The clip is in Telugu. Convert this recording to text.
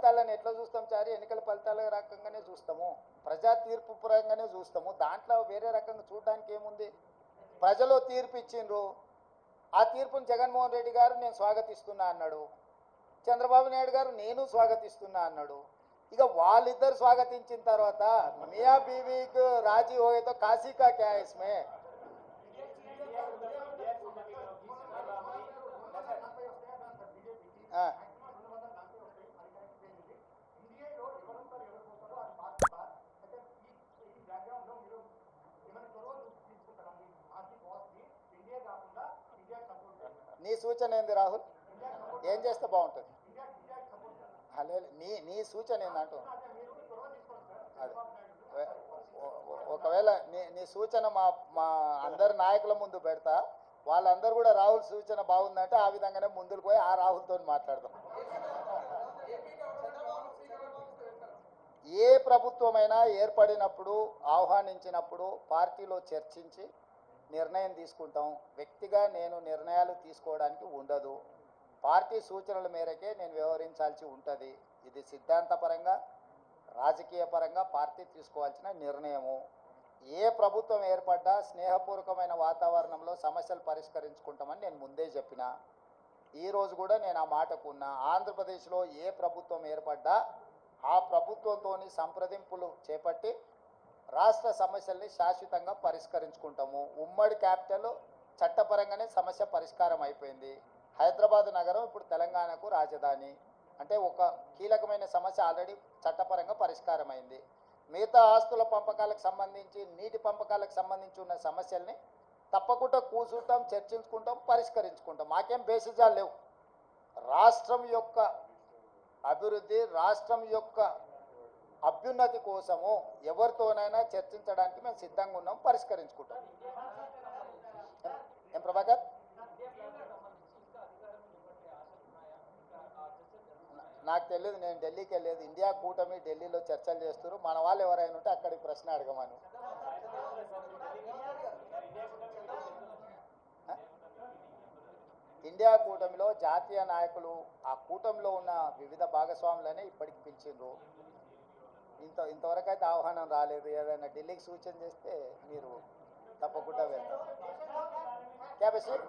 ఫలితాలను ఎట్లా చూస్తాం చారి? ఎన్నికల ఫలితాల రకంగానే చూస్తాము, ప్రజా తీర్పు పరంగానే చూస్తాము. దాంట్లో వేరే రకంగా చూడడానికి ఏముంది? ప్రజలు తీర్పు ఇచ్చిండ్రు, ఆ తీర్పును జగన్మోహన్ రెడ్డి గారు నేను స్వాగతిస్తున్నా అన్నాడు, చంద్రబాబు నాయుడు గారు నేను స్వాగతిస్తున్నా అన్నాడు. ఇక వాళ్ళిద్దరు స్వాగతించిన తర్వాత మియా బీవీకి రాజీ హోయేతో కాశీ కా క్యా ఇస్మే? నీ సూచన ఏంది రాహుల్? ఏం చేస్తే బాగుంటుంది? నీ సూచన ఏందంటూ? అదే ఒకవేళ నీ సూచన మా అందరి నాయకుల ముందు పెడతా, వాళ్ళందరూ కూడా రాహుల్ సూచన బాగుందంటే ఆ విధంగానే ముందుకు పోయి ఆ రాహుల్తో మాట్లాడదాం. ఏ ప్రభుత్వమైనా ఏర్పడినప్పుడు, ఆహ్వానించినప్పుడు పార్టీలో చర్చించి నిర్ణయం తీసుకుంటాం. వ్యక్తిగా నేను నిర్ణయాలు తీసుకోవడానికి ఉండదు. పార్టీ సూచనల మేరకే నేను వ్యవహరించాల్సి ఉంటుంది. ఇది సిద్ధాంతపరంగా, రాజకీయ పరంగా పార్టీ తీసుకోవాల్సిన నిర్ణయము. ఏ ప్రభుత్వం ఏర్పడ్డా స్నేహపూర్వకమైన వాతావరణంలో సమస్యలు పరిష్కరించుకుంటామని నేను ముందే చెప్పిన. ఈరోజు కూడా నేను ఆ మాటకు ఉన్నా. ఆంధ్రప్రదేశ్లో ఏ ప్రభుత్వం ఏర్పడ్డా ఆ ప్రభుత్వంతో సంప్రదింపులు చేపట్టి రాష్ట్ర సమస్యల్ని శాశ్వతంగా పరిష్కరించుకుంటాము. ఉమ్మడి క్యాపిటల్ చట్టపరంగానే సమస్య పరిష్కారం అయిపోయింది. హైదరాబాద్ నగరం ఇప్పుడు తెలంగాణకు రాజధాని, అంటే ఒక కీలకమైన సమస్య ఆల్రెడీ చట్టపరంగా పరిష్కారం అయింది. మిగతా ఆస్తుల పంపకాలకు సంబంధించి, నీటి పంపకాలకు సంబంధించి ఉన్న సమస్యల్ని తప్పకుండా కూర్చుంటాం, చర్చించుకుంటాం, పరిష్కరించుకుంటాం. మాకేం బేసిజాలు లేవు. రాష్ట్రం యొక్క అభివృద్ధి, రాష్ట్రం యొక్క అభ్యున్నతి కోసము ఎవరితోనైనా చర్చించడానికి మేము సిద్ధంగా ఉన్నాం, పరిష్కరించుకుంటాం. ఏం ప్రభాకర్? నాకు తెలియదు, నేను ఢిల్లీకి వెళ్ళలేదు. ఇండియా కూటమి ఢిల్లీలో చర్చలు చేస్తారు. మన వాళ్ళు ఎవరైనా ఉంటే అక్కడికి ప్రశ్న అడగమని. ఇండియా కూటమిలో జాతీయ నాయకులు, ఆ కూటమిలో ఉన్న వివిధ భాగస్వాములనే ఇప్పటికి పిలిచిండ్రు. ఇంతవరకు అయితే ఆహ్వానం రాలేదు. ఏదైనా ఢిల్లీకి సూచన చేస్తే మీరు తప్పకుండా వెళ్తారు. క్యాబినెట్